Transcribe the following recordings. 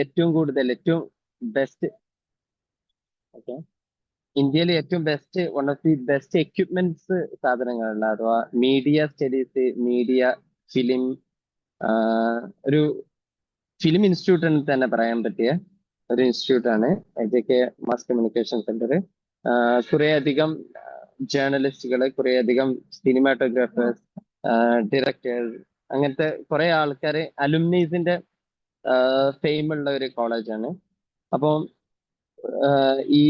ഏറ്റവും best okay ഇന്ത്യയിലെ ഏറ്റവും best one of the best equipments സാധനങ്ങളുണ്ട് അഥവാ മീഡിയ സ്റ്റഡീസ് മീഡിയ ഫിലിം ഒരു ഫിലിം ഇൻസ്റ്റിറ്റ്യൂട്ട് എന്ന് തന്നെ പറയാൻ പറ്റിയ ഒരു ഇൻസ്റ്റിറ്റ്യൂട്ട് ആണ് JK മാസ് കമ്മ്യൂണിക്കേഷൻ സെന്റർ. കുറെ അധികം ജേർണലിസ്റ്റുകള്, കുറെ അധികം സിനിമാറ്റോഗ്രാഫേഴ്സ്, ഡയറക്ടേഴ്സ്, അങ്ങനത്തെ കുറെ ആൾക്കാര് അലുമിനീസിന്റെ ഫെയിം ഉള്ള ഒരു കോളേജാണ്. അപ്പോൾ ഈ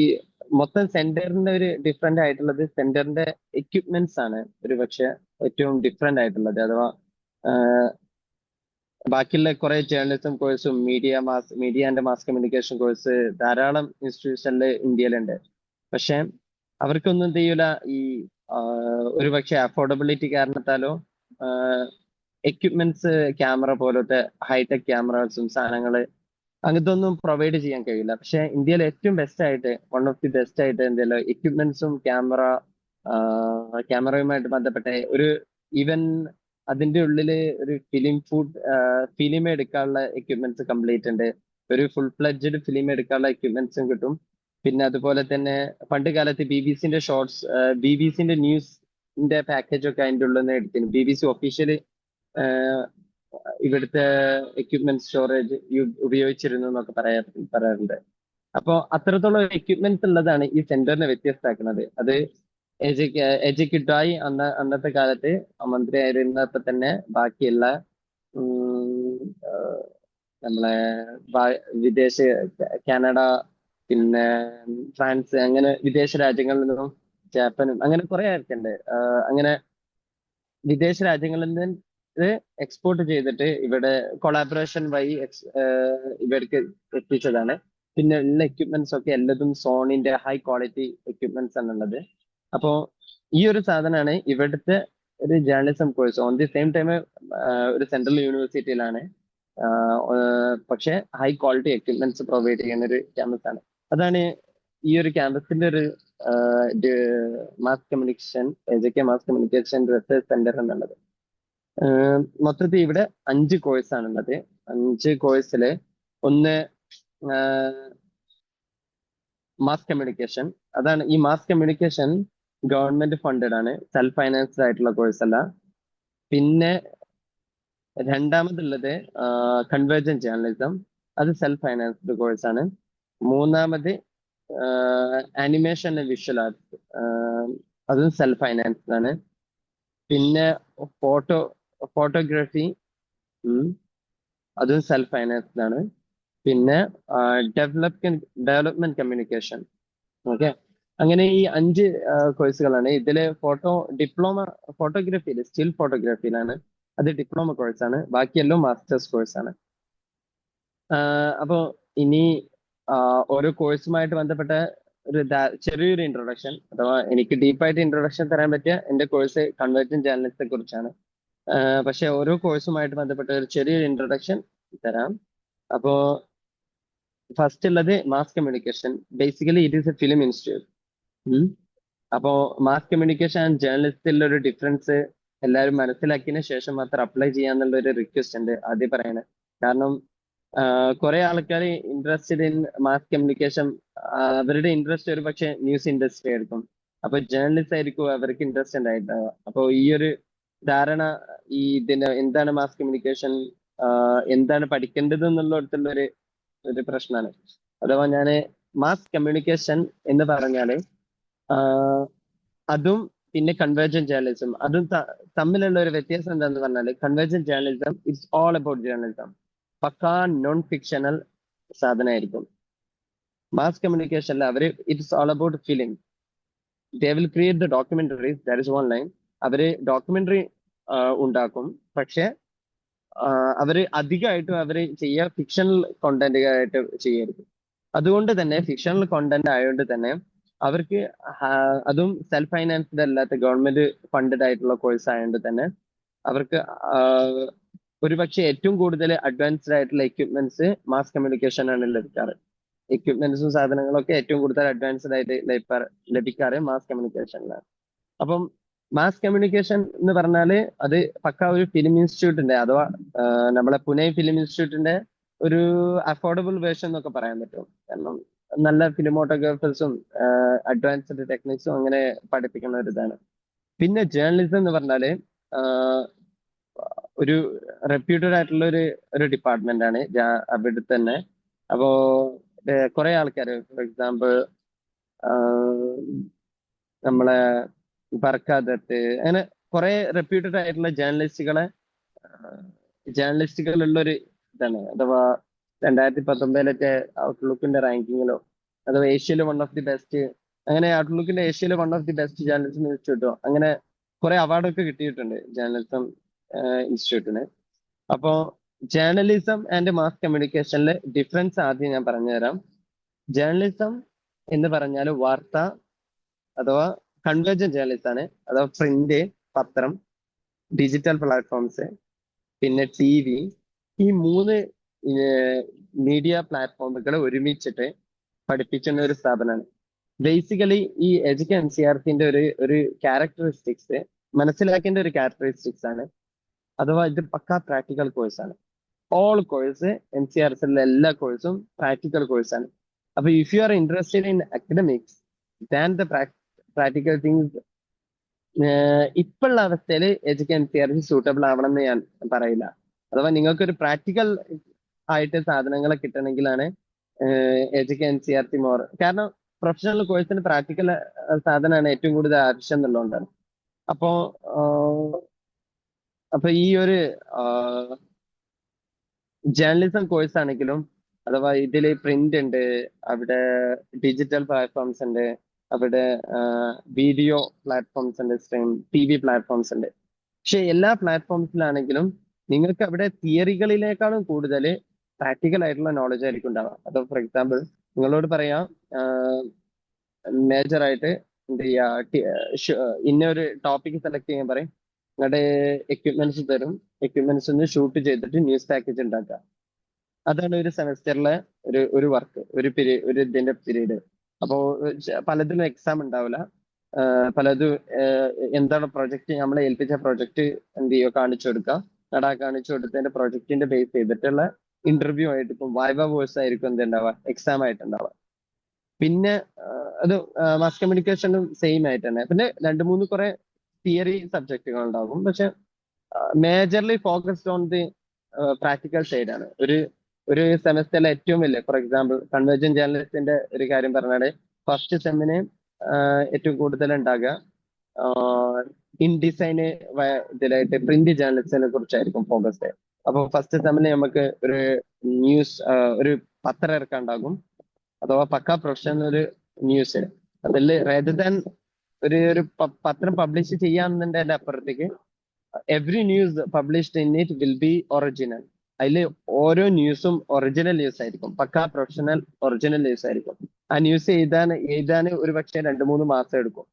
മൊത്തം സെന്ററിന്റെ ഒരു ഡിഫറെന്റ് ആയിട്ടുള്ളത് സെന്ററിന്റെ എക്യുപ്മെന്റ്സ് ആണ് ഒരു പക്ഷെ ഏറ്റവും ഡിഫറെന്റ് ആയിട്ടുള്ളത്. അഥവാ ബാക്കിയുള്ള കുറെ ജേർണലിസം കോഴ്സും media and mass communication course ധാരാളം ഇൻസ്റ്റിറ്റ്യൂഷനിൽ ഇന്ത്യയിലുണ്ട്. പക്ഷെ അവർക്കൊന്നും എന്ത് ചെയ്യൂല, ഈ ഒരു പക്ഷെ അഫോർഡബിലിറ്റി കാരണത്താലോ എക്യുപ്മെന്റ്സ് ക്യാമറ പോലത്തെ ഹൈടെക് ക്യാമറാസും സാധനങ്ങള് അങ്ങനത്തെ ഒന്നും പ്രൊവൈഡ് ചെയ്യാൻ കഴിയില്ല. പക്ഷെ ഇന്ത്യയിൽ ഏറ്റവും ബെസ്റ്റ് ആയിട്ട് വൺ ഓഫ് ദി ബെസ്റ്റ് ആയിട്ട് എന്തെങ്കിലും എക്യുപ്മെന്റ്സും ക്യാമറയുമായിട്ട് ബന്ധപ്പെട്ട ഒരു ഈവൻ അതിന്റെ ഉള്ളില് ഒരു ഫിലിം എടുക്കാനുള്ള എക്യുപ്മെന്റ്സ് കംപ്ലീറ്റ് ഉണ്ട്. ഒരു ഫുൾ ഫ്ലെഡ്ജഡ് ഫിലിം എടുക്കാനുള്ള എക്യുപ്മെന്റ്സും കിട്ടും. പിന്നെ അതുപോലെ തന്നെ പണ്ട് കാലത്ത് BBC ന്യൂസിന്റെ പാക്കേജ് ഒക്കെ അതിന്റെ ഉള്ളിൽ നിന്ന് എടുത്തിരുന്നു. BBC ഒഫീഷ്യലി ഇവിടുത്തെ എക്യുപ്മെന്റ് സ്റ്റോറേജ് ഉപയോഗിച്ചിരുന്നു എന്നൊക്കെ പറയാറുണ്ട്. അപ്പോൾ അത്രത്തോളം എക്യുപ്മെന്റ്സ് ഉള്ളതാണ് ഈ സെന്ററിനെ വ്യത്യസ്തമാക്കുന്നത്. അത് എജുക്കിഡായി അന്നത്തെ കാലത്ത് മന്ത്രിയായിരുന്നപ്പോ തന്നെ ബാക്കിയുള്ള നമ്മളെ വിദേശ കാനഡ, പിന്നെ ഫ്രാൻസ്, അങ്ങനെ വിദേശ രാജ്യങ്ങളിൽ നിന്നും ജാപ്പാനും അങ്ങനെ കുറെ ആൾക്കുണ്ട്. അങ്ങനെ വിദേശ രാജ്യങ്ങളിൽ നിന്ന് എക്സ്പോർട്ട് ചെയ്തിട്ട് ഇവിടെ കൊളാബറേഷൻ വഴി ഇവർക്ക് എത്തിച്ചതാണ്. പിന്നെ ഉള്ള എക്യുപ്മെന്റ്സ് ഒക്കെ എല്ലാതും സോണിന്റെ ഹൈ ക്വാളിറ്റി എക്യുപ്മെന്റ്സ് ആണ് ഉള്ളത്. അപ്പോ ഈ ഒരു സാധനമാണ് ഇവിടുത്തെ ഒരു journalism course. On the same time ഒരു സെൻട്രൽ യൂണിവേഴ്സിറ്റിയിലാണ്, പക്ഷെ ഹൈ ക്വാളിറ്റി എക്യുപ്മെന്റ്സ് പ്രൊവൈഡ് ചെയ്യുന്ന ഒരു ക്യാമ്പസ് ആണ്. അതാണ് ഈ ഒരു ക്യാമ്പസിന്റെ ഒരു JK mass communication research centre എന്നുള്ളത്. മൊത്തത്തിൽ ഇവിടെ 5 കോഴ്സാണുള്ളത്. 5 കോഴ്സില് ഒന്ന് മാസ് കമ്മ്യൂണിക്കേഷൻ. അതാണ് ഈ മാസ് കമ്മ്യൂണിക്കേഷൻ ഗവൺമെന്റ് ഫണ്ടഡ് ആണ്, സെൽഫ് ഫൈനാൻസ്ഡ് ആയിട്ടുള്ള കോഴ്സ് അല്ല. പിന്നെ രണ്ടാമതുള്ളത് കൺവേർജന്റ് ജേർണലിസം, അത് സെൽഫ് ഫൈനാൻസ്ഡ് കോഴ്സ് ആണ്. മൂന്നാമത് ആനിമേഷൻ ആൻഡ് വിഷ്വൽ ആർട്സ്, അതും സെൽഫ് ഫൈനാൻസ്ഡ് ആണ്. പിന്നെ ഫോട്ടോഗ്രാഫി, അതും സെൽഫ് ഫൈനാൻസ്ഡ് ആണ്. പിന്നെ ഡെവലപ്മെന്റ് കമ്മ്യൂണിക്കേഷൻ. ഓക്കെ, അങ്ങനെ ഈ 5 കോഴ്സുകളാണ്. ഇതില് ഫോട്ടോഗ്രാഫിയിൽ സ്റ്റിൽ ഫോട്ടോഗ്രാഫിയിലാണ്, അത് ഡിപ്ലോമ കോഴ്സാണ്. ബാക്കിയെല്ലാം മാസ്റ്റേഴ്സ് കോഴ്സാണ്. അപ്പോൾ ഇനി ഓരോ കോഴ്സുമായിട്ട് ബന്ധപ്പെട്ട ഒരു ചെറിയൊരു ഇൻട്രൊഡക്ഷൻ, അഥവാ എനിക്ക് ഡീപ്പായിട്ട് ഇൻട്രൊഡക്ഷൻ തരാൻ പറ്റിയ എന്റെ കോഴ്സ് കൺവേർജന്റ് ജേർണലിസത്തെ കുറിച്ചാണ്. പക്ഷെ ഓരോ കോഴ്സുമായിട്ട് ബന്ധപ്പെട്ട ഒരു ചെറിയൊരു ഇൻട്രൊഡക്ഷൻ തരാം. അപ്പോ ഫസ്റ്റ് ഉള്ളത് mass communication. Basically it is A film institute. അപ്പോ മാസ് കമ്മ്യൂണിക്കേഷൻ ആൻഡ് ജേർണലിസ്റ്റിലുള്ള ഒരു ഡിഫറൻസ് എല്ലാവരും മനസ്സിലാക്കിയതിനു ശേഷം മാത്രം അപ്ലൈ ചെയ്യാന്നുള്ള ഒരു റിക്വസ്റ്റ് ഉണ്ട് ആദ്യം പറയണത്. കാരണം കുറെ ആൾക്കാർ ഇൻട്രസ്റ്റഡ് ഇൻ മാസ് കമ്മ്യൂണിക്കേഷൻ, അവരുടെ ഇൻട്രസ്റ്റ് ഒരു പക്ഷേ ന്യൂസ് ഇൻഡസ്ട്രി ആയിരിക്കും. അപ്പൊ ജേർണലിസ്റ്റ് ആയിരിക്കും അവർക്ക് ഇൻട്രസ്റ്റ് ഉണ്ടായിട്ടുണ്ടാവുക. അപ്പൊ ഈ ഒരു ധാരണ ഇതിന് എന്താണ് മാസ് കമ്മ്യൂണിക്കേഷൻ, എന്താണ് പഠിക്കേണ്ടത് എന്നുള്ളിടത്തുള്ള ഒരു പ്രശ്നമാണ്. അഥവാ ഞാന് മാസ് കമ്മ്യൂണിക്കേഷൻ എന്ന് പറഞ്ഞാല് അതും പിന്നെ കൺവേർജന്റ് ജേർണലിസം അതും തമ്മിലുള്ള ഒരു വ്യത്യാസം എന്താന്ന് പറഞ്ഞാല്, convergent journalism it's all about journalism, പക്കാ നോൺ ഫിക്ഷണൽ സാധനമായിരിക്കും. മാസ് കമ്മ്യൂണിക്കേഷനിൽ അവര് it's all about film. They will create the documentaries, that is one line. അവര് ഡോക്യുമെന്ററി ഉണ്ടാക്കും, പക്ഷെ അവര് അധികമായിട്ടും അവര് ചെയ്യുക ഫിക്ഷണൽ കോണ്ടന്റ് ആയിട്ട് ചെയ്യായിരിക്കും. അതുകൊണ്ട് തന്നെ ഫിക്ഷണൽ കോണ്ടന്റ് ആയതുകൊണ്ട് തന്നെ അവർക്ക് അതും സെൽഫ് ഫൈനാൻസ്ഡ് അല്ലാത്ത ഗവൺമെന്റ് ഫണ്ടഡ് ആയിട്ടുള്ള കോഴ്സ് ആയതുകൊണ്ട് തന്നെ അവർക്ക് ഒരുപക്ഷെ ഏറ്റവും കൂടുതൽ അഡ്വാൻസ്ഡ് ആയിട്ടുള്ള എക്യുപ്മെന്റ്സ് മാസ് കമ്മ്യൂണിക്കേഷൻ ആണ് ലഭിക്കാറ്. എക്യുപ്മെന്റ്സും സാധനങ്ങളൊക്കെ ഏറ്റവും കൂടുതൽ അഡ്വാൻസ്ഡ് ആയിട്ട് ലഭിക്കാറ് മാസ് കമ്മ്യൂണിക്കേഷനിലാണ്. അപ്പം മാസ് കമ്മ്യൂണിക്കേഷൻ എന്ന് പറഞ്ഞാല് അത് പക്ക ഒരു ഫിലിം ഇൻസ്റ്റിറ്റ്യൂട്ടിന്റെ, അഥവാ നമ്മളെ പുനെ ഫിലിം ഇൻസ്റ്റിറ്റ്യൂട്ടിന്റെ ഒരു അഫോർഡബിൾ വേർഷൻ എന്നൊക്കെ പറയാൻ പറ്റും. കാരണം നല്ല ഫിലിമോട്ടോഗ്രാഫേഴ്സും അഡ്വാൻസ്ഡ് ടെക്നിക്സും അങ്ങനെ പഠിപ്പിക്കുന്ന ഒരു ഇതാണ്. പിന്നെ ജേർണലിസം എന്ന് പറഞ്ഞാല് ആഹ് ഒരു റെപ്യൂട്ടഡ് ആയിട്ടുള്ള ഒരു ഡിപ്പാർട്ട്മെന്റ് ആണ് അവിടെ തന്നെ. അപ്പോ കുറെ ആൾക്കാർ, ഫോർ എക്സാമ്പിൾ നമ്മളെ ബർക്കാദത്ത്, അങ്ങനെ കുറെ റെപ്യൂട്ടഡ് ആയിട്ടുള്ള ജേർണലിസ്റ്റുകളുള്ള ഒരു ഇതാണ്. അഥവാ 2019 ഔട്ട്ലുക്കിന്റെ റാങ്കിങ്ങിലോ, അഥവാ ഏഷ്യയിലെ വൺ ഓഫ് ദി ബെസ്റ്റ്, അങ്ങനെ ഔട്ട്ലുക്കിന്റെ ഏഷ്യയിലെ one of the best journalism ഇൻസ്റ്റിറ്റ്യൂട്ടോ, അങ്ങനെ കുറെ അവാർഡൊക്കെ കിട്ടിയിട്ടുണ്ട് ജേർണലിസം ഇൻസ്റ്റിറ്റ്യൂട്ടിന്. അപ്പോ ജേർണലിസം ആൻഡ് മാസ് കമ്മ്യൂണിക്കേഷനിലെ ഡിഫറൻസ് ആദ്യം ഞാൻ പറഞ്ഞുതരാം. ജേർണലിസം എന്ന് പറഞ്ഞാൽ വാർത്ത അഥവാ കൺവേർജൻ ജേർണലിസ്റ്റ് ആണ്. അഥവാ പ്രിന്റ്, പത്രം, ഡിജിറ്റൽ പ്ലാറ്റ്ഫോംസ്, പിന്നെ ടി വി, ഈ മൂന്ന് മീഡിയ പ്ലാറ്റ്ഫോമുകൾ ഒരുമിച്ചിട്ട് പഠിപ്പിക്കുന്ന ഒരു സ്ഥാപനമാണ്. ബേസിക്കലി ഈ എജുകെ എൻ സി ആർ ടിന്റെ ഒരു ക്യാരക്ടറിസ്റ്റിക്സ് മനസ്സിലാക്കേണ്ട ഒരു ക്യാരക്ടറിസ്റ്റിക്സ് ആണ്. അഥവാ ഇത് പക്കാ പ്രാക്ടിക്കൽ കോഴ്സാണ്. All course N C R ടിയിലെ എല്ലാ കോഴ്സും പ്രാക്ടിക്കൽ കോഴ്സാണ്. അപ്പൊ if you are interested in academics than the practical things, ഇപ്പോഴുള്ള അവസ്ഥയിൽ എജുകെ N C R T suitable ആവണം എന്ന് ഞാൻ പറയില്ല. അഥവാ നിങ്ങൾക്കൊരു പ്രാക്ടിക്കൽ ആയിട്ട് സാധനങ്ങളെ കിട്ടണമെങ്കിലാണ് എജുകെ N C R T more. കാരണം പ്രൊഫഷണൽ കോഴ്സിന് പ്രാക്ടിക്കൽ സാധനമാണ് ഏറ്റവും കൂടുതൽ ആവശ്യം എന്നുള്ളതുകൊണ്ടാണ്. അപ്പോ അപ്പൊ ഈ ഒരു ജേർണലിസം കോഴ്സ് ആണെങ്കിലും, അഥവാ ഇതിൽ പ്രിന്റ് ഉണ്ട്, അവിടെ ഡിജിറ്റൽ പ്ലാറ്റ്ഫോംസ് ഉണ്ട്, അവിടെ വീഡിയോ പ്ലാറ്റ്ഫോംസ് ഉണ്ട്, സ്ട്രീം ടി വി പ്ലാറ്റ്ഫോംസ് ഉണ്ട്. പക്ഷെ എല്ലാ പ്ലാറ്റ്ഫോംസിലാണെങ്കിലും നിങ്ങൾക്ക് അവിടെ തിയറികളിലേക്കാളും കൂടുതൽ പ്രാക്ടിക്കൽ ആയിട്ടുള്ള നോളജ് ആയിരിക്കും ഉണ്ടാവുക. അത് ഫോർ എക്സാമ്പിൾ നിങ്ങളോട് പറയാം, മേജർ ആയിട്ട് എന്ത് ചെയ്യുക, ഇന്ന ഒരു ടോപ്പിക് സെലക്ട് ചെയ്യാൻ പറയും, നിങ്ങളുടെ എക്യുപ്മെന്റ്സ് തരും, എക്യുപ്മെന്റ്സ് ഒന്ന് ഷൂട്ട് ചെയ്തിട്ട് ന്യൂസ് പാക്കേജ് ഉണ്ടാക്കുക. അതാണ് ഒരു സെമസ്റ്ററിലെ ഒരു വർക്ക്, ഒരു ഇതിന്റെ പീരീഡ്. അപ്പോ പലതിനും എക്സാം ഉണ്ടാവില്ല. പലതും എന്താണ് പ്രൊജക്ട്, നമ്മളെ ഏൽപ്പിച്ച പ്രൊജക്ട് എന്ത് ചെയ്യുക, കാണിച്ചു കൊടുക്കുക. കാണിച്ചു കൊടുത്തതിന്റെ പ്രൊജക്ടിന്റെ ബേസ് ചെയ്തിട്ടുള്ള ഇന്റർവ്യൂ ആയിട്ട്, ഇപ്പം വൈവ വോഴ്സ് ആയിരിക്കും എന്തുണ്ടാവുക, എക്സാം ആയിട്ടുണ്ടാവുക. പിന്നെ അത് മാസ് കമ്മ്യൂണിക്കേഷനും സെയിം ആയിട്ട് തന്നെ. പിന്നെ രണ്ട് മൂന്ന് കുറെ തിയറി സബ്ജക്റ്റുകൾ ഉണ്ടാകും. പക്ഷെ majorly focused on the practical side ആണ്. ഒരു സെമസ്റ്ററിലെ ഏറ്റവും വലിയ, ഫോർ എക്സാമ്പിൾ കൺവേർജൻ ജേർണലിസ്റ്റിന്റെ ഒരു കാര്യം പറഞ്ഞാൽ, ഫസ്റ്റ് സെമ്മിന് ഏറ്റവും കൂടുതൽ ഉണ്ടാകുക ഇൻഡിസൈന് ഇതിലായിട്ട് പ്രിന്റ് ജേർണലിസ്റ്റിനെ കുറിച്ചായിരിക്കും ഫോക്കസ്. അപ്പൊ ഫസ്റ്റ് സെമ്മിന് നമുക്ക് ഒരു പത്രം ഇറക്കാണ്ടാകും, അഥവാ പക്ക പ്രൊഫഷണൽ ഒരു ന്യൂസ്. അതിൽ റേദർ ദാൻ ഒരു പത്രം പബ്ലിഷ് ചെയ്യാന്നതിന്റെ അപ്പുറത്തേക്ക് every news published in it will be original. അതിൽ ഓരോ ന്യൂസും ഒറിജിനൽ ന്യൂസ് ആയിരിക്കും, പക്ക പ്രൊഫഷണൽ ഒറിജിനൽ ന്യൂസ് ആയിരിക്കും. ആ ന്യൂസ് എഴുതാൻ ഒരു പക്ഷേ 2-3 മാസം എടുക്കും.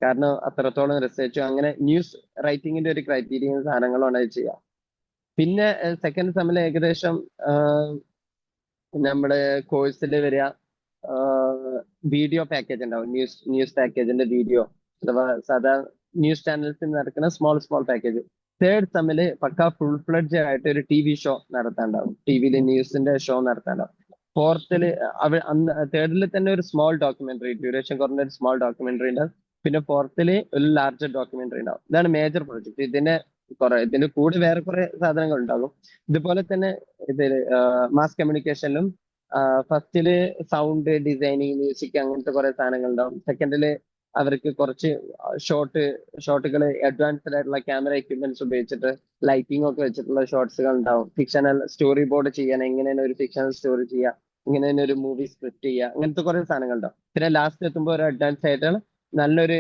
കാരണം അത്രത്തോളം റിസർച്ചും അങ്ങനെ ന്യൂസ് റൈറ്റിംഗിന്റെ ഒരു ക്രൈറ്റീരിയയും സാധനങ്ങളാണ് അത് ചെയ്യുക. പിന്നെ സെക്കൻഡ് സെമ്മിൽ ഏകദേശം നമ്മുടെ കോഴ്സിൽ വരിക വീഡിയോ പാക്കേജ് ഉണ്ടാവും, ന്യൂസ് പാക്കേജിന്റെ വീഡിയോ, അഥവാ സാധാ ന്യൂസ് ചാനൽസിൽ നടക്കുന്ന സ്മോൾ പാക്കേജ്. തേർഡ് സെമ്മില് പക്ക ഫുൾ ഫ്ലഡ്ജ് ആയിട്ട് ഒരു ടി വി ഷോ നടത്താണ്ടാവും, ടി വിയിൽ ന്യൂസിന്റെ ഷോ നടത്താണ്ടാവും. ഫോർത്തില് തേർഡിൽ തന്നെ ഒരു സ്മോൾ ഡോക്യുമെന്ററി, ഡ്യൂറേഷൻ കുറഞ്ഞ ഒരു സ്മോൾ ഡോക്യുമെന്ററി ഉണ്ടാവും. പിന്നെ ഫോർത്തില് ഒരു ലാർജർ ഡോക്യുമെന്ററി ഉണ്ടാവും. ഇതാണ് മേജർ പ്രൊജക്ട്. ഇതിന്റെ കൂടെ വേറെ കുറെ സാധനങ്ങൾ ഉണ്ടാകും. ഇതുപോലെ തന്നെ മാസ് കമ്മ്യൂണിക്കേഷനിലും ഫസ്റ്റില് സൗണ്ട് ഡിസൈനിങ്, മ്യൂസിക്, അങ്ങനത്തെ കുറെ സാധനങ്ങൾ ഉണ്ടാവും. സെക്കൻഡില് അവർക്ക് കുറച്ച് ഷോട്ടുകൾ, അഡ്വാൻസ്ഡ് ആയിട്ടുള്ള ക്യാമറ എക്യുപ്മെന്റ്സ് ഉപയോഗിച്ചിട്ട് ലൈറ്റിംഗ് ഒക്കെ വെച്ചിട്ടുള്ള ഷോട്ട്സുകൾ ഉണ്ടാവും. ഫിക്ഷണൽ സ്റ്റോറി ബോർഡ് ചെയ്യാൻ, എങ്ങനെയാണ് ഒരു ഫിക്ഷണൽ സ്റ്റോറി ചെയ്യുക, എങ്ങനെയാണ് ഒരു മൂവി സ്ക്രിപ്റ്റ് ചെയ്യുക, അങ്ങനത്തെ കുറെ സാധനങ്ങൾ ഉണ്ടാവും. പിന്നെ ലാസ്റ്റ് എത്തുമ്പോൾ ഒരു അഡ്വാൻസ് ആയിട്ട് നല്ലൊരു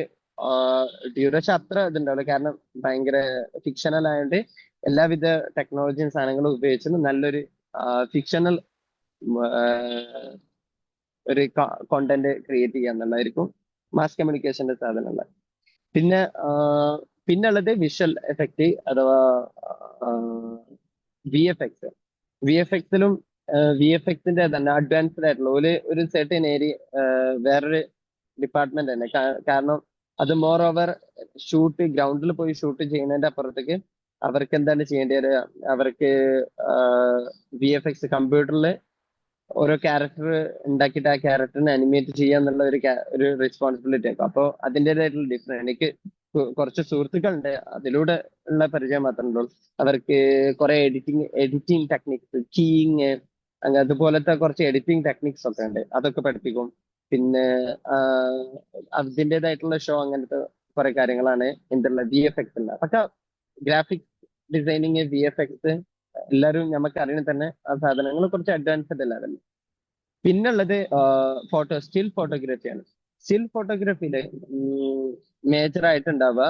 ഡ്യൂറേഷൻ അത്ര ഇതുണ്ടാവില്ല, കാരണം ഭയങ്കര ഫിക്ഷണൽ ആയതുകൊണ്ട് എല്ലാവിധ ടെക്നോളജിയും സാധനങ്ങളും ഉപയോഗിച്ച് നല്ലൊരു ഫിക്ഷണൽ ഒരു കോണ്ടന്റ് ക്രിയേറ്റ് ചെയ്യുക എന്നുള്ളതായിരിക്കും മാസ് കമ്മ്യൂണിക്കേഷന്റെ സാധനങ്ങൾ. പിന്നെ ഉള്ളത് വിഷ്വൽ എഫക്റ്റ് അഥവാ V F X. V F എക്സിന്റെ തന്നെ അഡ്വാൻസ്ഡ് ആയിട്ടുള്ള ഒരു സെർട്ടൻ ഏരിയ വേറൊരു ഡിപ്പാർട്ട്മെന്റ് തന്നെ. കാരണം അത് മോർ ഓവർ ഗ്രൗണ്ടിൽ പോയി ഷൂട്ട് ചെയ്യുന്നതിന്റെ അപ്പുറത്തേക്ക് അവർക്ക് എന്താണ് ചെയ്യേണ്ടത്, അവർക്ക് VFX കമ്പ്യൂട്ടറിൽ ഓരോ ക്യാരക്ടർ ഉണ്ടാക്കിയിട്ട് ആ ക്യാരക്ടറിനെ അനിമേറ്റ് ചെയ്യുക എന്നുള്ള ഒരു റെസ്പോൺസിബിലിറ്റി ആക്കും. അപ്പോൾ അതിൻ്റെതായിട്ടുള്ള ഡിഫറൻസ് എനിക്ക് കുറച്ച് സുഹൃത്തുക്കളുണ്ട്, അതിലൂടെ ഉള്ള പരിചയം മാത്രമേ ഉള്ളൂ. അവർക്ക് കുറെ എഡിറ്റിംഗ് ടെക്നിക്സ്, കീയിങ്, അങ്ങനെ അതുപോലത്തെ കുറച്ച് എഡിറ്റിംഗ് ടെക്നിക്സ് ഒക്കെ ഉണ്ട്, അതൊക്കെ പഠിപ്പിക്കും. പിന്നെ ആഹ് അതിൻ്റെതായിട്ടുള്ള ഷോ, അങ്ങനത്തെ കുറെ കാര്യങ്ങളാണ് എന്തുള്ള VFX ഉള്ള. പക്ഷെ ഗ്രാഫിക്സ് ഡിസൈനിങ്, VFX എല്ലാവരും നമുക്ക് അറിയണ തന്നെ ആ സാധനങ്ങൾ കുറച്ച് അഡ്വാൻസ്ഡ് ലെവൽ. പിന്നുള്ളത് സ്റ്റിൽ ഫോട്ടോഗ്രാഫിയാണ്. സ്റ്റിൽ ഫോട്ടോഗ്രാഫിയില് മേജർ ആയിട്ട് ഉണ്ടാവുക,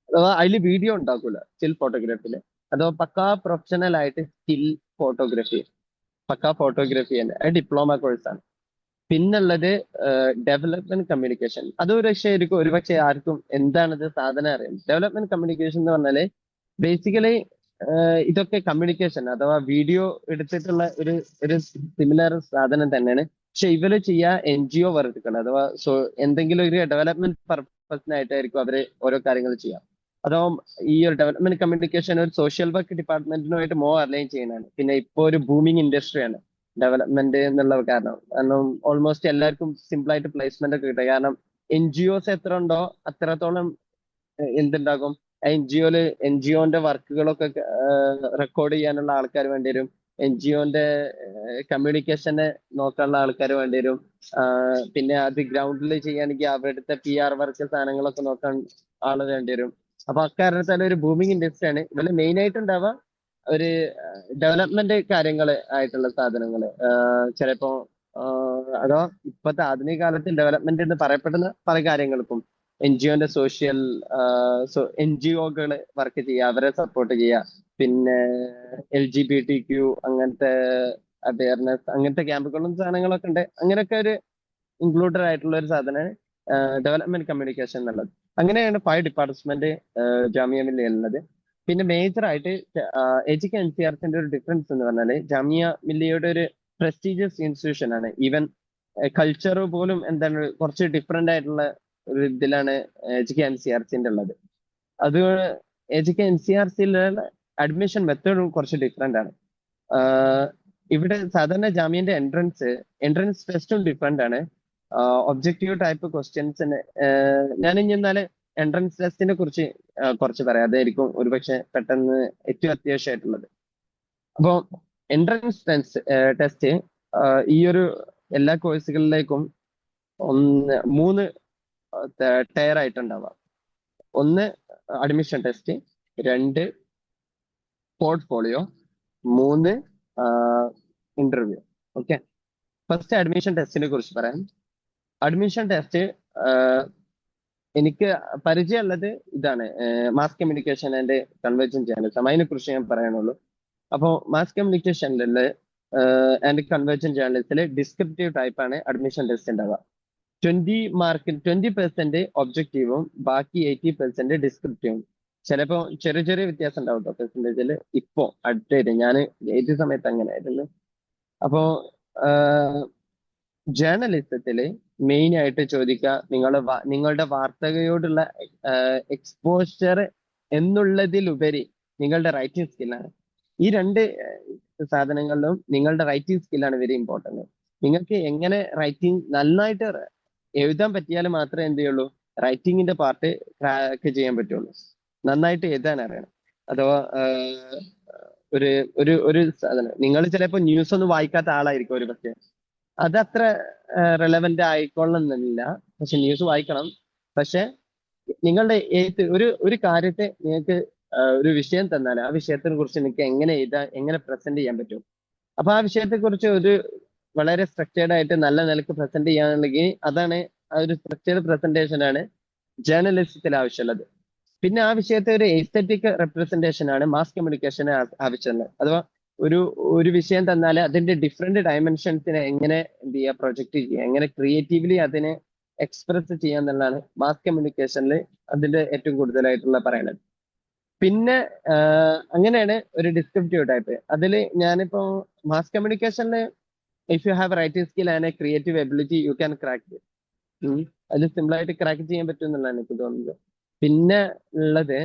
അഥവാ അതിൽ വീഡിയോ ഉണ്ടാക്കൂല സ്റ്റിൽ ഫോട്ടോഗ്രാഫിയില്, അഥവാ പക്കാ പ്രൊഫഷണൽ ആയിട്ട് സ്റ്റിൽ ഫോട്ടോഗ്രാഫി, പക്കാ ഫോട്ടോഗ്രാഫി തന്നെ, അത് ഡിപ്ലോമ കോഴ്സാണ്. പിന്നുള്ളത് ഡെവലപ്മെന്റ് കമ്മ്യൂണിക്കേഷൻ. അത് ഒരുപക്ഷെ ആർക്കും എന്താണിത് സാധനം അറിയാം. ഡെവലപ്മെന്റ് കമ്മ്യൂണിക്കേഷൻ എന്ന് പറഞ്ഞാല് ബേസിക്കലി ഇതൊക്കെ കമ്മ്യൂണിക്കേഷൻ അഥവാ വീഡിയോ എടുത്തിട്ടുള്ള ഒരു സിമിലർ സാധനം തന്നെയാണ്. പക്ഷെ ഇവര് ചെയ്യുക NGO വർക്കുകൾ, അഥവാ എന്തെങ്കിലും ഒരു ഡെവലപ്മെന്റ് പർപ്പസിനായിട്ടായിരിക്കും അവര് ഓരോ കാര്യങ്ങൾ ചെയ്യാം. അഥവാ ഈ ഒരു ഡെവലപ്മെന്റ് കമ്മ്യൂണിക്കേഷൻ ഒരു സോഷ്യൽ വർക്ക് ഡിപ്പാർട്ട്മെന്റിനുമായിട്ട് അലൈൻ ചെയ്യുന്നതാണ്. പിന്നെ ഇപ്പോൾ ഒരു ബൂമിങ് ഇൻഡസ്ട്രിയാണ് ഡെവലപ്മെന്റ് എന്നുള്ള കാരണം ഓൾമോസ്റ്റ് എല്ലാവർക്കും സിമ്പിൾ ആയിട്ട് പ്ലേസ്മെന്റ് ഒക്കെ കിട്ടുക. കാരണം NGOs എത്ര ഉണ്ടോ അത്രത്തോളം എന്തുണ്ടാകും, NGOന്റെ വർക്കുകളൊക്കെ റെക്കോർഡ് ചെയ്യാനുള്ള ആൾക്കാർ വേണ്ടി വരും. NGOന്റെ കമ്മ്യൂണിക്കേഷനെ നോക്കാനുള്ള ആൾക്കാർ വേണ്ടി വരും. പിന്നെ അത് ഗ്രൗണ്ടിൽ ചെയ്യുകയാണെങ്കിൽ അവിടുത്തെ PR വർക്ക് സാധനങ്ങളൊക്കെ നോക്കാൻ ആള് വേണ്ടി വരും. അപ്പൊ അക്കാരണത്താൽ ഒരു ബൂമിങ് ഇൻഡസ്ട്രിയാണ്. ഇതിൽ മെയിൻ ആയിട്ടുണ്ടാവുക ഒരു ഡെവലപ്മെന്റ് കാര്യങ്ങൾ ആയിട്ടുള്ള സാധനങ്ങൾ. ചിലപ്പോ അതോ ഇപ്പോഴത്തെ ആധുനിക കാലത്ത് ഡെവലപ്മെന്റ് എന്ന് പറയപ്പെടുന്ന പല കാര്യങ്ങൾക്കും NGOന്റെ NGOകൾ വർക്ക് ചെയ്യുക, അവരെ സപ്പോർട്ട് ചെയ്യുക. പിന്നെ LGBTQ അങ്ങനത്തെ അവയർനെസ്, അങ്ങനത്തെ ക്യാമ്പുകളും സാധനങ്ങളൊക്കെ ഉണ്ട്. അങ്ങനെയൊക്കെ ഒരു ഇൻക്ലൂഡഡ് ആയിട്ടുള്ള ഒരു സാധനമാണ് ഡെവലപ്മെന്റ് കമ്മ്യൂണിക്കേഷൻ എന്നുള്ളത്. അങ്ങനെയാണ് 5 ഡിപ്പാർട്ട്മെന്റ് ജാമിയ മില്ലിയ ഉള്ളത്. പിന്നെ മേജർ ആയിട്ട് എജിക്ക് NCRTന്റെ ഒരു ഡിഫറൻസ് എന്ന് പറഞ്ഞാല് ജാമിയ മില്ലിയയുടെ ഒരു പ്രസ്റ്റീജിയസ് ഇൻസ്റ്റിറ്റ്യൂഷൻ ആണ്. ഈവൻ കൾച്ചർ പോലും എന്താണ് കുറച്ച് ഡിഫറെന്റ് ആയിട്ടുള്ള ഒരു ഇതിലാണ് എജിക്ക് NCRTന്റെ ഉള്ളത്. അത് എജിക്ക് NCRTയിലുള്ള അഡ്മിഷൻ മെത്തേഡും കുറച്ച് ഡിഫറെന്റ് ആണ്. ഇവിടെ സാധാരണ ജാമ്യന്റെ എൻട്രൻസ് ടെസ്റ്റും ഡിഫറെന്റ് ആണ്. ഒബ്ജക്റ്റീവ് ടൈപ്പ് ക്വസ്റ്റ്യൻസിന് ഞാൻ ഇനി എന്നാല് എൻട്രൻസ് ടെസ്റ്റിനെ കുറിച്ച് കുറച്ച് പറയാം. അതായിരിക്കും ഒരുപക്ഷെ പെട്ടെന്ന് ഏറ്റവും അത്യാവശ്യമായിട്ടുള്ളത്. അപ്പോൾ എൻട്രൻസ് ടെസ്റ്റ് ഈ ഒരു എല്ലാ കോഴ്സുകളിലേക്കും 3 ടയർ ആയിട്ടുണ്ടാവാം. 1 admission test, 2 portfolio, 3 interview. Okay, first admission ടെസ്റ്റിനെ കുറിച്ച് പറയാം. അഡ്മിഷൻ ടെസ്റ്റ് എനിക്ക് പരിചയമുള്ളത് ഇതാണ്, mass communication and convergent journalism. അതിനെ കുറിച്ച് ഞാൻ പറയാനുള്ളൂ. അപ്പോൾ മാസ് കമ്മ്യൂണിക്കേഷനിലുള്ള ആൻഡ് കൺവേർജൻ ജേർണലിസത്തിൽ ഡിസ്ക്രിപ്റ്റീവ് ടൈപ്പ് ആണ് അഡ്മിഷൻ ടെസ്റ്റ് ഉണ്ടാവുക. 20% ഒബ്ജക്റ്റീവും ബാക്കി 80% ഡിസ്ക്രിപ്റ്റീവും. ചിലപ്പോ ചെറിയ ചെറിയ വ്യത്യാസം ഉണ്ടാവും കേട്ടോ പെർസെന്റേജിൽ. ഇപ്പോ അടുത്തായിട്ട് ഞാൻ ഏത് സമയത്ത് അങ്ങനെ ആയിരുന്നു. അപ്പോ ജേർണലിസത്തില് മെയിൻ ആയിട്ട് ചോദിക്കുക നിങ്ങളുടെ വാർത്തകയോടുള്ള എക്സ്പോഷർ എന്നുള്ളതിലുപരി നിങ്ങളുടെ റൈറ്റിംഗ് സ്കില്ലാണ്. ഈ 2 സാധനങ്ങളിലും നിങ്ങളുടെ റൈറ്റിംഗ് സ്കില്ലാണ് വെരി ഇമ്പോർട്ടന്റ്. നിങ്ങൾക്ക് എങ്ങനെ റൈറ്റിംഗ് നന്നായിട്ട് എഴുതാൻ പറ്റിയാൽ മാത്രമേ എന്ത് ചെയ്യുള്ളൂ, റൈറ്റിംഗിന്റെ പാർട്ട് ക്രാക്ക് ചെയ്യാൻ പറ്റുള്ളൂ. നന്നായിട്ട് എഴുതാൻ അറിയണം. അഥവാ ഒരു ഒരു ഒരു സാധനം, നിങ്ങൾ ചിലപ്പോൾ ന്യൂസ് ഒന്നും വായിക്കാത്ത ആളായിരിക്കും ഒരു പക്ഷേ, അതത്ര റെലവെന്റ് ആയിക്കൊള്ളുന്നില്ല. പക്ഷെ ന്യൂസ് വായിക്കണം. പക്ഷെ നിങ്ങളുടെ ഒരു കാര്യത്തെ നിങ്ങൾക്ക് ഒരു വിഷയം തന്നാൽ ആ വിഷയത്തിനെ കുറിച്ച് നിങ്ങൾക്ക് എങ്ങനെ എഴുതാൻ, എങ്ങനെ പ്രസന്റ് ചെയ്യാൻ പറ്റും. അപ്പൊ ആ വിഷയത്തെ കുറിച്ച് വളരെ സ്ട്രക്ചേർഡ് ആയിട്ട് നല്ല നിലക്ക് പ്രസന്റ് ചെയ്യാന്നുണ്ടെങ്കിൽ അതാണ് ആ ഒരു സ്ട്രക്ചേർഡ് പ്രസന്റേഷൻ ആണ് ജേർണലിസത്തിൽ ആവശ്യമുള്ളത്. പിന്നെ ആ വിഷയത്തെ ഒരു എസ്തെറ്റിക് റെപ്രസെന്റേഷൻ ആണ് മാസ് കമ്മ്യൂണിക്കേഷന് ആവശ്യമുള്ളത്. അഥവാ ഒരു ഒരു വിഷയം തന്നാൽ അതിന്റെ ഡിഫറെന്റ് ഡയമെൻഷൻസിനെ എങ്ങനെ എന്ത് ചെയ്യുക, പ്രൊജക്ട് ചെയ്യുക, എങ്ങനെ ക്രിയേറ്റീവ്ലി അതിനെ എക്സ്പ്രസ് ചെയ്യുക എന്നുള്ളതാണ് മാസ് കമ്മ്യൂണിക്കേഷനിൽ അതിന്റെ ഏറ്റവും കൂടുതലായിട്ടുള്ള പറയുന്നത്. പിന്നെ അങ്ങനെയാണ് ഒരു ഡിസ്ക്രിപ്റ്റീവ് ടൈപ്പ്. അതിൽ ഞാനിപ്പോ മാസ് കമ്മ്യൂണിക്കേഷനിൽ if you have writing skill and a creative ability you can crack. അതിൽ സിമ്പിൾ ആയിട്ട് ക്രാക്ക് ചെയ്യാൻ പറ്റും എന്നുള്ളതാണ് എനിക്ക് തോന്നുന്നത്. പിന്നെ ഉള്ളത്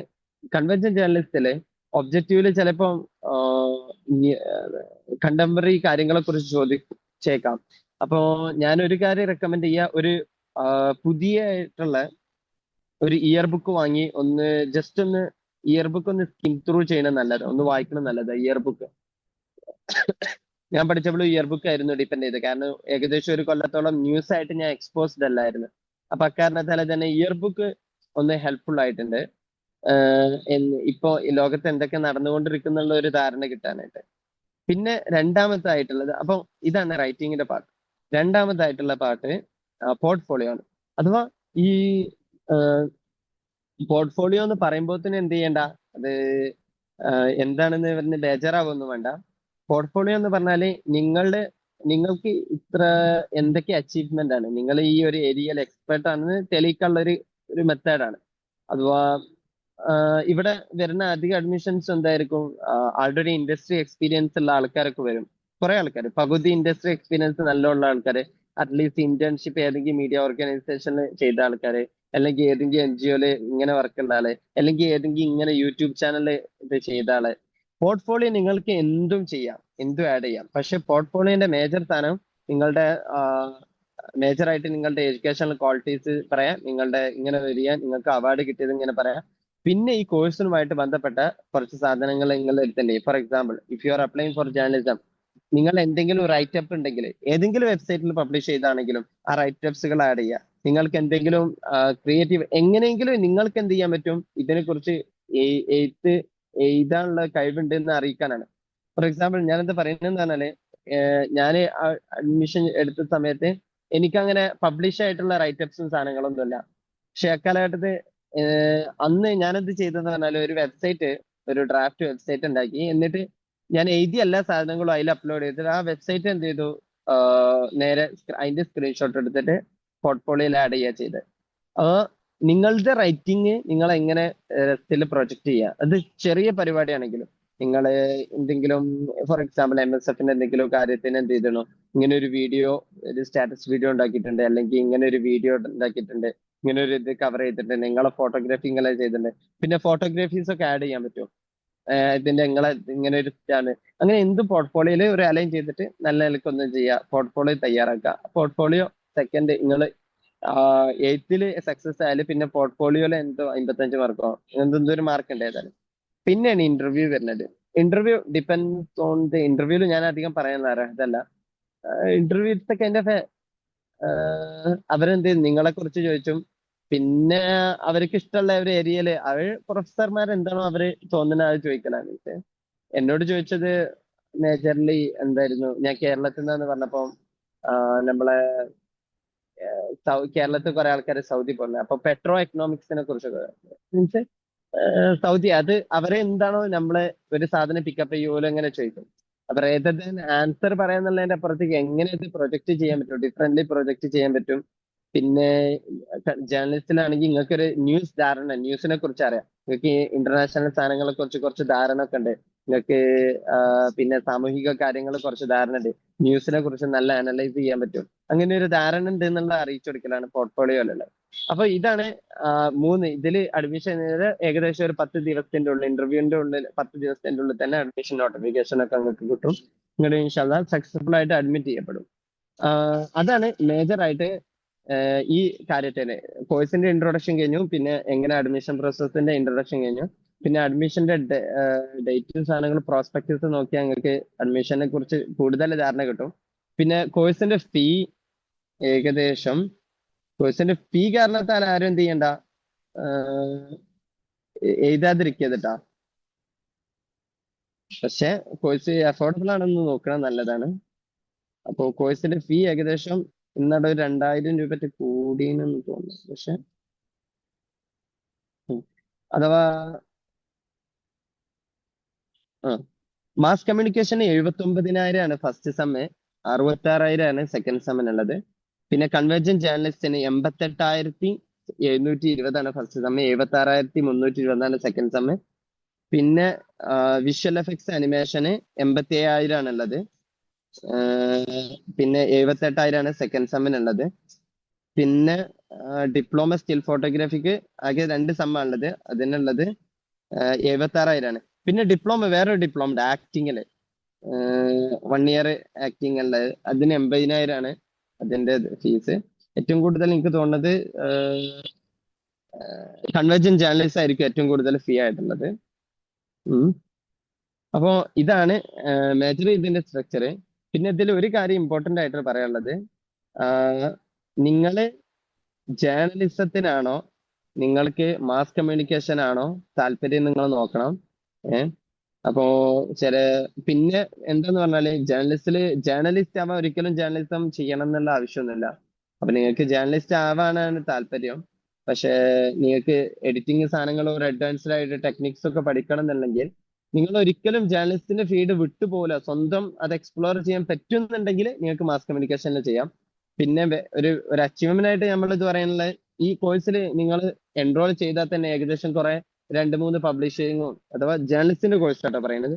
കൺവെൻഷൻ ജേർണലിസ്റ്റില് ഒബ്ജക്റ്റീവില് ചിലപ്പോൾ കണ്ടംപററി കാര്യങ്ങളെ കുറിച്ച് ചോദിച്ചേക്കാം. അപ്പോ ഞാൻ ഒരു കാര്യം റെക്കമെൻഡ് ചെയ്യുക, ഒരു പുതിയായിട്ടുള്ള ഒരു ഇയർ ബുക്ക് വാങ്ങി ഒന്ന് ജസ്റ്റ് ഒന്ന് ഇയർ ബുക്ക് ഒന്ന് സ്കിം ത്രൂ ചെയ്യണം നല്ലത്, ഒന്ന് വായിക്കണം നല്ലത് ഇയർ ബുക്ക്. ഞാൻ പഠിച്ചപ്പോൾ ഇയർ ബുക്ക് ആയിരുന്നു ഡിപ്പെൻഡ് ചെയ്തത്, കാരണം ഏകദേശം ഒരു കൊല്ലത്തോളം ന്യൂസ് ആയിട്ട് ഞാൻ എക്സ്പോസ്ഡ് അല്ലായിരുന്നു. അപ്പൊ അക്കാരണത്താൽ തന്നെ ഇയർ ബുക്ക് ഒന്ന് ഹെൽപ്ഫുൾ ആയിട്ടുണ്ട്. ഇപ്പോ ഈ ലോകത്ത് എന്തൊക്കെ നടന്നുകൊണ്ടിരിക്കുന്നുള്ള ഒരു ധാരണ കിട്ടാനായിട്ട്. പിന്നെ രണ്ടാമത്തായിട്ടുള്ളത്, അപ്പൊ ഇതാണ് റൈറ്റിങ്ങിന്റെ പാർട്ട്. രണ്ടാമതായിട്ടുള്ള പാർട്ട് പോർട്ട്ഫോളിയോ ആണ്. അഥവാ ഈ പോർട്ട്ഫോളിയോ എന്ന് പറയുമ്പോൾ തന്നെ എന്ത് ചെയ്യണ്ട, അത് എന്താണെന്ന് പറഞ്ഞ് ബേജാറാവൊന്നും വേണ്ട. പോർട്ട്ഫോളിയോ എന്ന് പറഞ്ഞാല് നിങ്ങൾക്ക് ഇത്ര എന്തൊക്കെ അച്ചീവ്മെന്റ് ആണ്, നിങ്ങൾ ഈ ഒരു ഏരിയയിൽ എക്സ്പെർട്ട് ആണെന്ന് തെളിയിക്കാനുള്ള ഒരു മെത്തേഡാണ്. അഥവാ ഇവിടെ വരുന്ന അധിക അഡ്മിഷൻസ് എന്തായിരിക്കും, ആൾറെഡി ഇൻഡസ്ട്രി എക്സ്പീരിയൻസ് ഉള്ള ആൾക്കാരൊക്കെ വരും. കുറെ ആൾക്കാർ പകുതി ഇൻഡസ്ട്രി എക്സ്പീരിയൻസ് നല്ല ഉള്ള ആൾക്കാർ, അറ്റ്ലീസ്റ്റ് ഇന്റേൺഷിപ്പ് ഏതെങ്കിലും മീഡിയ ഓർഗനൈസേഷനിൽ ചെയ്ത ആൾക്കാർ, അല്ലെങ്കിൽ ഏതെങ്കിലും NGOയില് ഇങ്ങനെ വർക്ക് ഉള്ള ആള്, അല്ലെങ്കിൽ ഏതെങ്കിലും ഇങ്ങനെ യൂട്യൂബ് ചാനലിൽ ഇത് ചെയ്ത ആള്. പോർട്ട്ഫോളിയോ നിങ്ങൾക്ക് എന്തും ചെയ്യാം, എന്തും ആഡ് ചെയ്യാം. പക്ഷെ പോർട്ട്ഫോളിയോന്റെ മേജർ സ്ഥാനം നിങ്ങളുടെ മേജർ ആയിട്ട് നിങ്ങളുടെ എഡ്യൂക്കേഷണൽ ക്വാളിറ്റീസ് പറയാം, നിങ്ങളുടെ ഇങ്ങനെ വരിക, നിങ്ങൾക്ക് അവാർഡ് കിട്ടിയത് ഇങ്ങനെ പറയാം. പിന്നെ ഈ കോഴ്സുമായിട്ട് ബന്ധപ്പെട്ട കുറച്ച് സാധനങ്ങൾ നിങ്ങൾ എടുത്തണ്ടേ. For example, if you are applying for journalism, നിങ്ങൾ എന്തെങ്കിലും റൈറ്റപ്പ് ഉണ്ടെങ്കിൽ ഏതെങ്കിലും വെബ്സൈറ്റിൽ പബ്ലിഷ് ചെയ്താണെങ്കിലും ആ റൈറ്റപ്സുകൾ ആഡ് ചെയ്യുക. നിങ്ങൾക്ക് എന്തെങ്കിലും ക്രിയേറ്റീവ് എങ്ങനെയെങ്കിലും നിങ്ങൾക്ക് എന്ത് ചെയ്യാൻ പറ്റും, ഇതിനെക്കുറിച്ച് എഴുത്ത് എഴുതാനുള്ള കഴിവുണ്ട് എന്ന് അറിയിക്കാനാണ്. ഫോർ എക്സാമ്പിൾ, ഞാനെന്താ പറയുന്നത് പറഞ്ഞാല്, ഞാൻ അഡ്മിഷൻ എടുത്ത സമയത്ത് എനിക്കങ്ങനെ പബ്ലിഷ് ആയിട്ടുള്ള റൈറ്റപ്സും സാധനങ്ങളൊന്നുമില്ല. പക്ഷെ അക്കാലഘട്ടത്ത് അന്ന് ഞാനെന്ത് ചെയ്തതെന്ന് പറഞ്ഞാൽ, ഒരു വെബ്സൈറ്റ്, ഒരു ഡ്രാഫ്റ്റ് വെബ്സൈറ്റ് ഉണ്ടാക്കി. എന്നിട്ട് ഞാൻ എഴുതിയ എല്ലാ സാധനങ്ങളും അതിൽ അപ്ലോഡ് ചെയ്തിട്ട് ആ വെബ്സൈറ്റ് എന്ത് ചെയ്തു, നേരെ അതിന്റെ സ്ക്രീൻഷോട്ട് എടുത്തിട്ട് പോർട്ട്ഫോളിയോയിൽ ആഡ് ചെയ്യുക ചെയ്തത്. അപ്പൊ നിങ്ങളുടെ റൈറ്റിംഗ് നിങ്ങൾ എങ്ങനെ രസത്തിൽ പ്രൊജക്ട് ചെയ്യുക, അത് ചെറിയ പരിപാടിയാണെങ്കിലും. നിങ്ങൾ എന്തെങ്കിലും, ഫോർ എക്സാമ്പിൾ MSFന്റെ എന്തെങ്കിലും കാര്യത്തിന് എന്ത് ചെയ്തണോ, ഇങ്ങനെ ഒരു വീഡിയോ, ഒരു സ്റ്റാറ്റസ് വീഡിയോ ഉണ്ടാക്കിയിട്ടുണ്ട്, അല്ലെങ്കിൽ ഇങ്ങനെ ഒരു വീഡിയോ ഉണ്ടാക്കിയിട്ടുണ്ട്, ഇങ്ങനെ ഒരു ഇത് കവർ ചെയ്തിട്ടുണ്ട്, നിങ്ങളെ ഫോട്ടോഗ്രാഫി ഇങ്ങനെ ചെയ്തിട്ടുണ്ട്. പിന്നെ ഫോട്ടോഗ്രാഫീസ് ഒക്കെ ആഡ് ചെയ്യാൻ പറ്റും. ഇതിന്റെ നിങ്ങളെ ഇങ്ങനെ ഒരു ആണ്, അങ്ങനെ എന്ത് പോർട്ട്ഫോളിയോയിൽ ഒരു അലൈൻ ചെയ്തിട്ട് നല്ല നിലക്കൊന്നും ചെയ്യുക, പോർട്ട്ഫോളിയോ തയ്യാറാക്കുക. പോർട്ട്ഫോളിയോ സെക്കൻഡ്, നിങ്ങൾ എയ്ത്തിൽ സക്സസ് ആയാലും പിന്നെ പോർട്ട്ഫോളിയോയിൽ എന്തോ 55 മാർക്കോ എന്തെന്തോ ഒരു മാർക്ക് ഉണ്ട് ഏതായാലും. പിന്നെയാണ് ഇന്റർവ്യൂ വരുന്നത്. ഇന്റർവ്യൂ ഡിപ്പെൻഡ്സ് ഓൺ ദി ഇന്റർവ്യൂല് ഞാൻ അധികം പറയാൻ ഇതല്ല. ഇന്റർവ്യൂ ഇറ്റ്സ് കൈൻഡ് ഓഫ് അവരെന്ത് നിങ്ങളെ കുറിച്ച് ചോദിച്ചും. പിന്നെ അവർക്ക് ഇഷ്ടമുള്ള ഒരു ഏരിയയില് അവർ പ്രൊഫസർമാർ എന്താണോ അവര് തോന്നുന്ന അത് ചോദിക്കലാണ്. എന്നോട് ചോദിച്ചത് മേജർലി എന്തായിരുന്നു, ഞാൻ കേരളത്തിൽ നിന്നാന്ന് പറഞ്ഞപ്പോ നമ്മളെ കേരളത്തിൽ കുറെ ആൾക്കാർ സൗദി പോകുന്നത്, അപ്പൊ പെട്രോ എക്കണോമിക്സിനെ കുറിച്ചൊക്കെ മീൻസ് സൗദി, അത് അവരെ എന്താണോ നമ്മളെ ഒരു സാധനം പിക്കപ്പ് ചെയ്യുമല്ലോ എങ്ങനെ ചോദിക്കും. അപ്പൊ റേദർ ദാൻ ആൻസർ പറയാന്നുള്ളതിന്റെ അപ്പുറത്തേക്ക് എങ്ങനെ ഇത് പ്രൊജക്ട് ചെയ്യാൻ പറ്റും, ഡിഫറെന്റ്ലി പ്രൊജക്ട് ചെയ്യാൻ പറ്റും. പിന്നെ ജേർണലിസ്റ്റിലാണെങ്കിൽ നിങ്ങൾക്ക് ഒരു ന്യൂസ് ധാരണ, ന്യൂസിനെ കുറിച്ച് അറിയാം, നിങ്ങൾക്ക് ഈ ഇന്റർനാഷണൽ സാധനങ്ങളെ കുറിച്ച് കുറച്ച് ധാരണ ഒക്കെ ഉണ്ട് നിങ്ങൾക്ക്. പിന്നെ സാമൂഹിക കാര്യങ്ങളെ കുറച്ച് ധാരണ ഉണ്ട്, ന്യൂസിനെ കുറിച്ച് നല്ല അനലൈസ് ചെയ്യാൻ പറ്റും. അങ്ങനെ ഒരു ധാരണ ഉണ്ട് എന്നുള്ള അറിയിച്ചു കൊടുക്കലാണ് പോർട്ട്ഫോളിയോയിലുള്ളത്. അപ്പൊ ഇതാണ് മൂന്ന്. ഇതിൽ അഡ്മിഷൻ ഏകദേശം ഒരു 10 ദിവസത്തിന്റെ ഉള്ളിൽ, ഇന്റർവ്യൂവിന്റെ ഉള്ളിൽ 10 ദിവസത്തിന്റെ ഉള്ളിൽ തന്നെ അഡ്മിഷൻ നോട്ടിഫിക്കേഷൻ ഒക്കെ നിങ്ങൾക്ക് കിട്ടും. നിങ്ങളുടെ ഇൻഷാല്ലാ സക്സസ്ഫുൾ ആയിട്ട് അഡ്മിറ്റ് ചെയ്യപ്പെടും. അതാണ് മേജർ ആയിട്ട് ഈ കാര്യത്തിന്. കോഴ്സിന്റെ ഇൻട്രൊഡക്ഷൻ കഴിഞ്ഞു, പിന്നെ എങ്ങനെ അഡ്മിഷൻ പ്രോസസ്സിന്റെ ഇൻട്രൊഡക്ഷൻ കഴിഞ്ഞു, പിന്നെ അഡ്മിഷന്റെ ഡേറ്റും സാധനങ്ങൾ പ്രോസ്പെക്ടസ് നോക്കിയാൽ നിങ്ങൾക്ക് അഡ്മിഷനെ കുറിച്ച് കൂടുതൽ ധാരണ കിട്ടും. പിന്നെ ഏകദേശം കോഴ്സിന്റെ ഫീ കാരണത്താൽ ആരും എന്ത് ചെയ്യണ്ട, എഴുതാതിരിക്കരുതാ. പക്ഷെ കോഴ്സ് അഫോർഡബിൾ ആണെന്ന് നോക്കണം, നല്ലതാണ്. അപ്പോ കോഴ്സിന്റെ ഫീ ഏകദേശം ഇന്നടെ ഒരു 2000 രൂപ കൂടിയെന്ന് തോന്നുന്നു. പക്ഷെ ഉം. അഥവാ ആ മാസ് കമ്മ്യൂണിക്കേഷന് 79,000 ആണ് ഫസ്റ്റ് സെമ്മ്, 66,000 ആണ് സെക്കൻഡ് സെമ്മിനുള്ളത്. പിന്നെ കൺവെർജൻ ജേർണലിസ്റ്റിന് 88,720 ഫസ്റ്റ് സെമ്മ്, 76,320 സെക്കൻഡ് സെമ്മ്. പിന്നെ വിഷ്വൽ എഫക്ട്സ് അനിമേഷന് 87,000 ആണുള്ളത്. പിന്നെ 78,000 സെക്കൻഡ് സെമ്മിനുള്ളത്. പിന്നെ ഡിപ്ലോമ സ്റ്റിൽ ഫോട്ടോഗ്രാഫിക്ക് ആകെ 2 സെമ്മാണുള്ളത്, അതിനുള്ളത് 76,000 ആണ്. പിന്നെ ഡിപ്ലോമ, വേറൊരു ഡിപ്ലോമ ഉണ്ട് ആക്ടിങ്ങില്, 1 ഇയർ ആക്ടിങ് ഉള്ളത്, അതിന് 80,000 ആണ് അതിന്റെ ഫീസ്. ഏറ്റവും കൂടുതൽ എനിക്ക് തോന്നുന്നത് കൺവെർജൻ ജേർണലിസ്റ്റ് ആയിരിക്കും ഏറ്റവും കൂടുതൽ ഫീ ആയിട്ടുള്ളത്. ഉം. അപ്പോ ഇതാണ് മേജർ ഇതിന്റെ സ്ട്രക്ചർ. പിന്നെ ഇതിൽ ഒരു കാര്യം ഇമ്പോർട്ടന്റ് ആയിട്ട് പറയാനുള്ളത്, നിങ്ങൾ ജേർണലിസത്തിനാണോ നിങ്ങൾക്ക് മാസ് കമ്മ്യൂണിക്കേഷൻ ആണോ താല്പര്യം, നിങ്ങൾ നോക്കണം. ഏഹ് അപ്പോ ചില, പിന്നെ എന്താന്ന് പറഞ്ഞാല് ജേർണലിസ്റ്റ് ആവാൻ ഒരിക്കലും ജേർണലിസം ചെയ്യണം എന്നുള്ള ആവശ്യമൊന്നുമില്ല. അപ്പൊ നിങ്ങൾക്ക് ജേർണലിസ്റ്റ് ആവാനാണ് താല്പര്യം, പക്ഷെ നിങ്ങൾക്ക് എഡിറ്റിംഗ് സാധനങ്ങളോ ഒരു അഡ്വാൻസ്ഡ് ആയിട്ട് ടെക്നിക്സ് ഒക്കെ പഠിക്കണം എന്നുണ്ടെങ്കിൽ നിങ്ങൾ ഒരിക്കലും ജേർണലിസ്റ്റിന്റെ ഫീൽഡ് വിട്ടുപോകില്ല. സ്വന്തം അത് എക്സ്പ്ലോർ ചെയ്യാൻ പറ്റുന്നുണ്ടെങ്കിൽ നിങ്ങൾക്ക് മാസ് കമ്മ്യൂണിക്കേഷനിൽ ചെയ്യാം. പിന്നെ ഒരു അച്ചീവ്മെന്റ് ആയിട്ട് നമ്മൾ ഇത് പറയാനുള്ളത്, ഈ കോഴ്സിൽ നിങ്ങൾ എൻറോൾ ചെയ്താൽ തന്നെ ഏകദേശം കുറെ 2-3 പബ്ലിഷിങ്ങും, അഥവാ ജേർണലിസ്റ്റിന്റെ കോഴ്സ് ആട്ടോ പറയുന്നത്,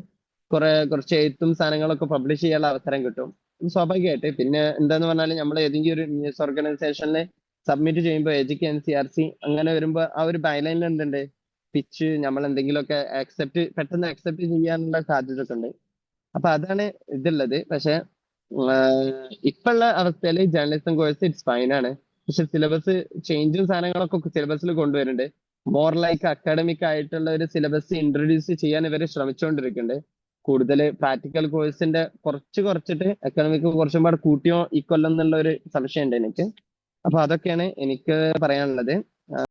കുറച്ച് എഴുത്തും സാധനങ്ങളൊക്കെ പബ്ലിഷ് ചെയ്യാനുള്ള അവസരം കിട്ടും. സ്വാഭാവികമായിട്ട്. പിന്നെ എന്താന്ന് പറഞ്ഞാൽ നമ്മൾ ഏതെങ്കിലും ഒരു ന്യൂസ് ഓർഗനൈസേഷനിൽ സബ്മിറ്റ് ചെയ്യുമ്പോൾ എജിക്ക് NCRC അങ്ങനെ വരുമ്പോൾ ആ ഒരു ബൈലൈനിൽ എന്തുണ്ട്, പിച്ച് നമ്മൾ എന്തെങ്കിലുമൊക്കെ പെട്ടെന്ന് അക്സെപ്റ്റ് ചെയ്യാനുള്ള സാധ്യത ഒക്കെ ഉണ്ട്. അപ്പൊ അതാണ് ഇതുള്ളത്. പക്ഷെ ഇപ്പോഴുള്ള അവസ്ഥയിൽ ജേർണലിസം കോഴ്സ് ഇറ്റ്സ് ഫൈൻ ആണ്. പക്ഷെ സിലബസ് ചേഞ്ചും സാധനങ്ങളൊക്കെ സിലബസിൽ കൊണ്ടുവരുന്നുണ്ട്. മോർ ലൈക്ക് അക്കാഡമിക് ആയിട്ടുള്ള ഒരു സിലബസ് ഇൻട്രൊഡ്യൂസ് ചെയ്യാൻ ഇവർ ശ്രമിച്ചുകൊണ്ടിരിക്കുന്നുണ്ട്. കൂടുതൽ പ്രാക്ടിക്കൽ കോഴ്സിന്റെ കുറച്ചിട്ട് അക്കാഡമിക് കുറച്ചും പാടെ കൂട്ടിയോ ഈ കൊല്ലം എന്നുള്ള ഒരു സംശയമുണ്ട് എനിക്ക്. അപ്പൊ അതൊക്കെയാണ് എനിക്ക് പറയാനുള്ളത്.